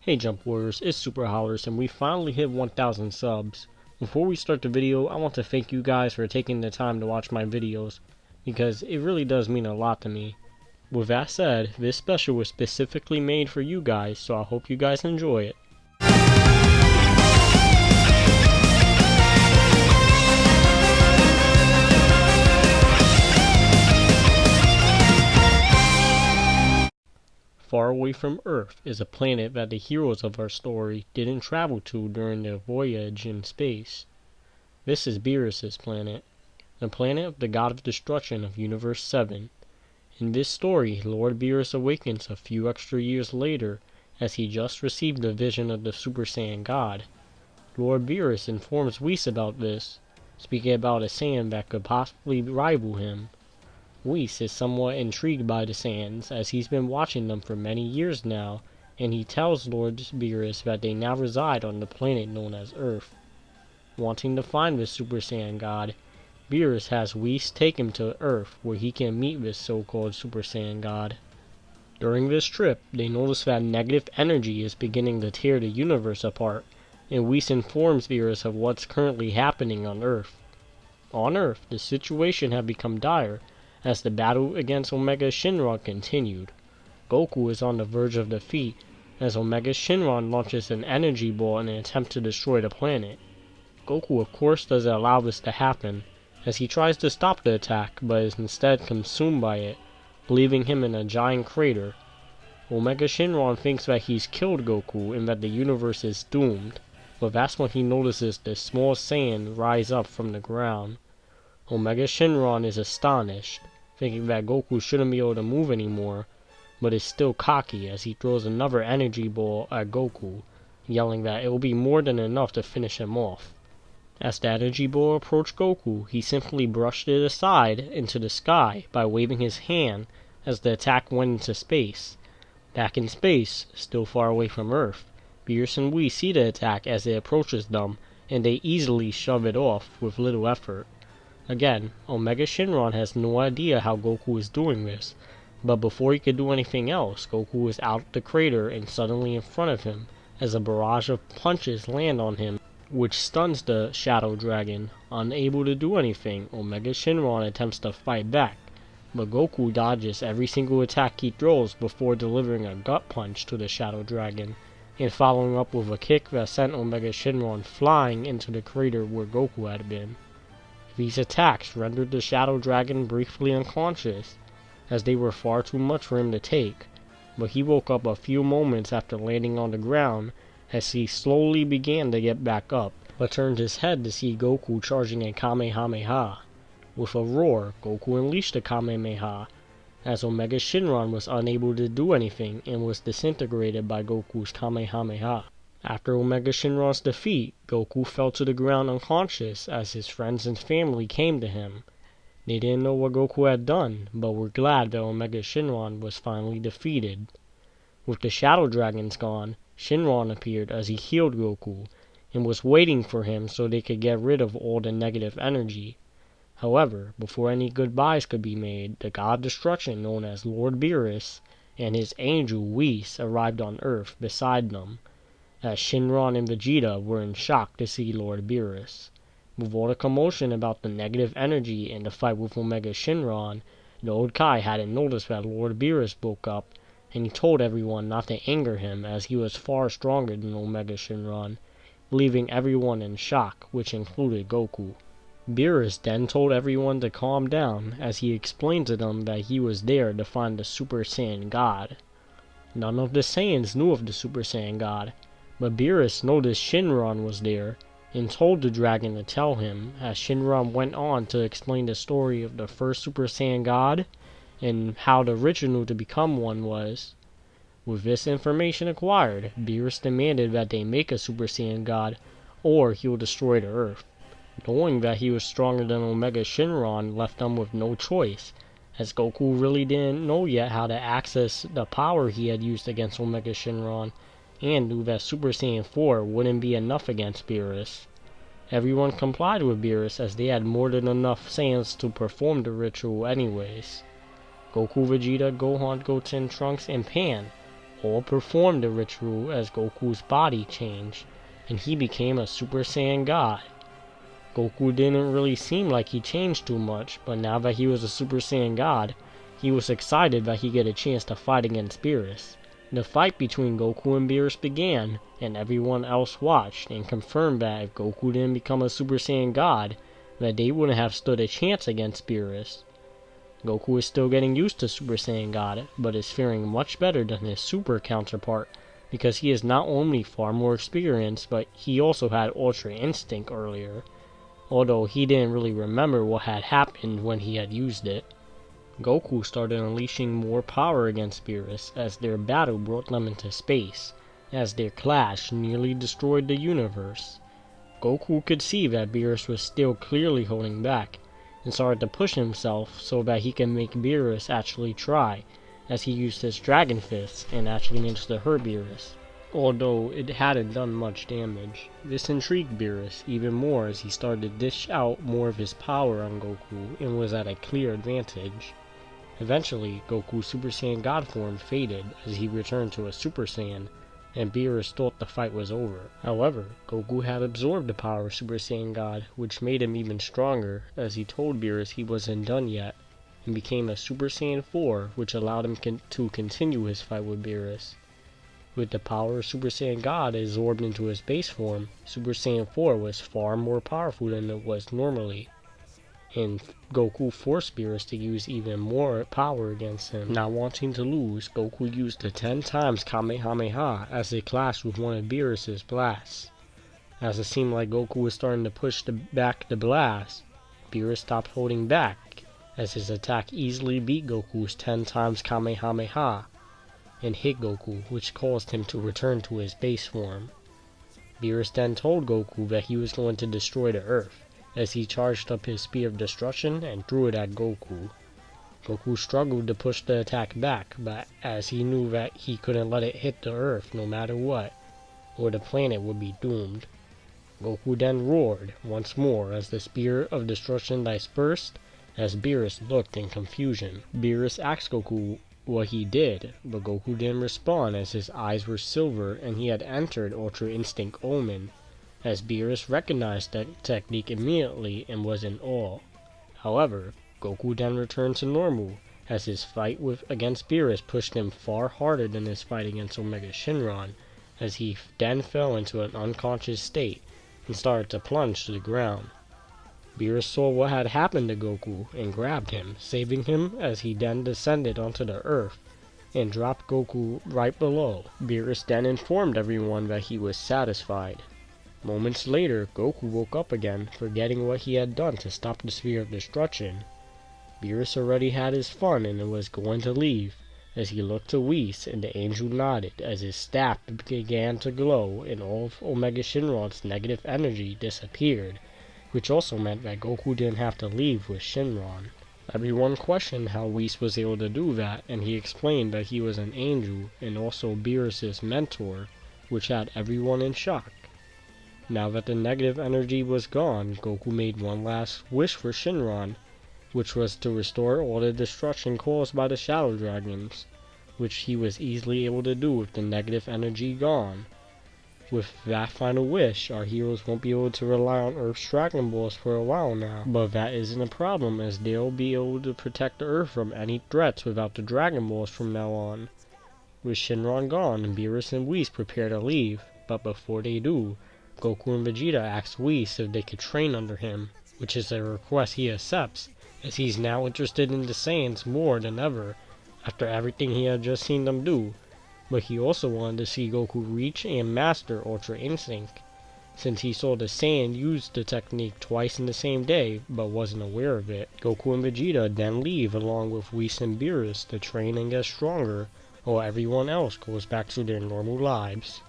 Hey Jump Warriors, it's SuperHollers and we finally hit 1,000 subs. Before we start the video, I want to thank you guys for taking the time to watch my videos, because it really does mean a lot to me. With that said, this special was specifically made for you guys, so I hope you guys enjoy it. Far away from Earth is a planet that the heroes of our story didn't travel to during their voyage in space. This is Beerus' planet, the planet of the god of destruction of Universe 7. In this story, Lord Beerus awakens a few extra years later as he just received a vision of the Super Saiyan god. Lord Beerus informs Whis about this, speaking about a Saiyan that could possibly rival him. Whis is somewhat intrigued by the Saiyans, as he's been watching them for many years now, and he tells Lord Beerus that they now reside on the planet known as Earth. Wanting to find the Super Saiyan god, Beerus has Whis take him to Earth where he can meet this so-called Super Saiyan god. During this trip, they notice that negative energy is beginning to tear the universe apart, and Whis informs Beerus of what's currently happening on Earth. On Earth, the situation had become dire, as the battle against Omega Shenron continued. Goku is on the verge of defeat, as Omega Shenron launches an energy ball in an attempt to destroy the planet. Goku of course doesn't allow this to happen, as he tries to stop the attack, but is instead consumed by it, leaving him in a giant crater. Omega Shenron thinks that he's killed Goku and that the universe is doomed, but that's when he notices the small Saiyan rise up from the ground. Omega Shenron is astonished, thinking that Goku shouldn't be able to move anymore, but is still cocky as he throws another energy ball at Goku, yelling that it will be more than enough to finish him off. As the energy ball approached Goku, he simply brushed it aside into the sky by waving his hand as the attack went into space. Back in space, still far away from Earth, Beerus and Whis see the attack as it approaches them, and they easily shove it off with little effort. Again, Omega Shenron has no idea how Goku is doing this, but before he could do anything else, Goku is out of the crater and suddenly in front of him, as a barrage of punches land on him, which stuns the Shadow Dragon. Unable to do anything, Omega Shenron attempts to fight back, but Goku dodges every single attack he throws before delivering a gut punch to the Shadow Dragon, and following up with a kick that sent Omega Shenron flying into the crater where Goku had been. These attacks rendered the Shadow Dragon briefly unconscious, as they were far too much for him to take, but he woke up a few moments after landing on the ground as he slowly began to get back up, but turned his head to see Goku charging a Kamehameha. With a roar, Goku unleashed a Kamehameha, as Omega Shenron was unable to do anything and was disintegrated by Goku's Kamehameha. After Omega Shenron's defeat, Goku fell to the ground unconscious as his friends and family came to him. They didn't know what Goku had done, but were glad that Omega Shenron was finally defeated. With the Shadow Dragons gone, Shenron appeared as he healed Goku, and was waiting for him so they could get rid of all the negative energy. However, before any goodbyes could be made, the god of destruction known as Lord Beerus and his angel Whis arrived on Earth beside them, as Shenron and Vegeta were in shock to see Lord Beerus. With all the commotion about the negative energy and the fight with Omega Shenron, the old Kai hadn't noticed that Lord Beerus woke up, and he told everyone not to anger him as he was far stronger than Omega Shenron, leaving everyone in shock, which included Goku. Beerus then told everyone to calm down as he explained to them that he was there to find the Super Saiyan God. None of the Saiyans knew of the Super Saiyan God, but Beerus noticed Shenron was there, and told the dragon to tell him, as Shenron went on to explain the story of the first Super Saiyan God, and how the ritual to become one was. With this information acquired, Beerus demanded that they make a Super Saiyan God, or he will destroy the Earth. Knowing that he was stronger than Omega Shenron left them with no choice, as Goku really didn't know yet how to access the power he had used against Omega Shenron, and knew that Super Saiyan 4 wouldn't be enough against Beerus. Everyone complied with Beerus as they had more than enough Saiyans to perform the ritual anyways. Goku, Vegeta, Gohan, Goten, Trunks, and Pan all performed the ritual as Goku's body changed, and he became a Super Saiyan God. Goku didn't really seem like he changed too much, but now that he was a Super Saiyan God, he was excited that he get a chance to fight against Beerus. The fight between Goku and Beerus began, and everyone else watched and confirmed that if Goku didn't become a Super Saiyan God, that they wouldn't have stood a chance against Beerus. Goku is still getting used to Super Saiyan God, but is faring much better than his Super counterpart, because he is not only far more experienced, but he also had Ultra Instinct earlier, although he didn't really remember what had happened when he had used it. Goku started unleashing more power against Beerus as their battle brought them into space, as their clash nearly destroyed the universe. Goku could see that Beerus was still clearly holding back, and started to push himself so that he can make Beerus actually try, as he used his Dragon Fist and actually managed to hurt Beerus, although it hadn't done much damage. This intrigued Beerus even more as he started to dish out more of his power on Goku and was at a clear advantage. Eventually, Goku's Super Saiyan God form faded as he returned to a Super Saiyan, and Beerus thought the fight was over. However, Goku had absorbed the power of Super Saiyan God, which made him even stronger, as he told Beerus he wasn't done yet, and became a Super Saiyan 4, which allowed him to continue his fight with Beerus. With the power of Super Saiyan God absorbed into his base form, Super Saiyan 4 was far more powerful than it was normally, and Goku forced Beerus to use even more power against him. Not wanting to lose, Goku used the 10 times Kamehameha as it clashed with one of Beerus' blasts. As it seemed like Goku was starting to push back the blast, Beerus stopped holding back, as his attack easily beat Goku's 10 times Kamehameha, and hit Goku, which caused him to return to his base form. Beerus then told Goku that he was going to destroy the Earth, as he charged up his Spear of Destruction and threw it at Goku. Goku struggled to push the attack back, but as he knew that he couldn't let it hit the Earth no matter what, or the planet would be doomed. Goku then roared once more as the Spear of Destruction dispersed, as Beerus looked in confusion. Beerus asked Goku what he did, but Goku didn't respond as his eyes were silver and he had entered Ultra Instinct Omen, as Beerus recognized that technique immediately and was in awe. However, Goku then returned to normal, as his fight against Beerus pushed him far harder than his fight against Omega Shenron, as he then fell into an unconscious state and started to plunge to the ground. Beerus saw what had happened to Goku and grabbed him, saving him as he then descended onto the earth and dropped Goku right below. Beerus then informed everyone that he was satisfied. Moments later, Goku woke up again, forgetting what he had done to stop the Spear of Destruction. Beerus already had his fun and was going to leave, as he looked to Whis, and the angel nodded as his staff began to glow and all of Omega Shenron's negative energy disappeared, which also meant that Goku didn't have to leave with Shenron. Everyone questioned how Whis was able to do that, and he explained that he was an angel and also Beerus' mentor, which had everyone in shock. Now that the negative energy was gone, Goku made one last wish for Shenron, which was to restore all the destruction caused by the Shadow Dragons, which he was easily able to do with the negative energy gone. With that final wish, our heroes won't be able to rely on Earth's Dragon Balls for a while now, but that isn't a problem as they'll be able to protect the Earth from any threats without the Dragon Balls from now on. With Shenron gone, Beerus and Whis prepare to leave, but before they do, Goku and Vegeta ask Whis if they could train under him, which is a request he accepts, as he's now interested in the Saiyans more than ever, after everything he had just seen them do. But he also wanted to see Goku reach and master Ultra Instinct, since he saw the Saiyan use the technique twice in the same day, but wasn't aware of it. Goku and Vegeta then leave along with Whis and Beerus to train and get stronger, while everyone else goes back to their normal lives.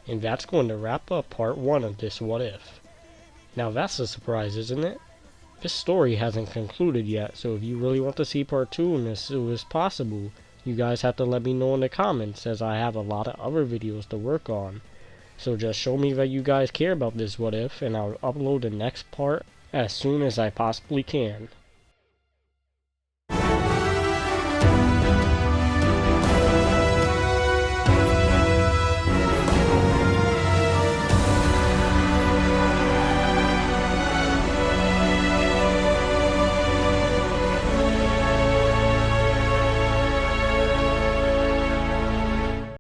And that's going to wrap up part 1 of this What If. Now that's a surprise, isn't it? This story hasn't concluded yet, so if you really want to see part 2 and as soon as possible, you guys have to let me know in the comments, as I have a lot of other videos to work on. So just show me that you guys care about this What If, and I'll upload the next part as soon as I possibly can.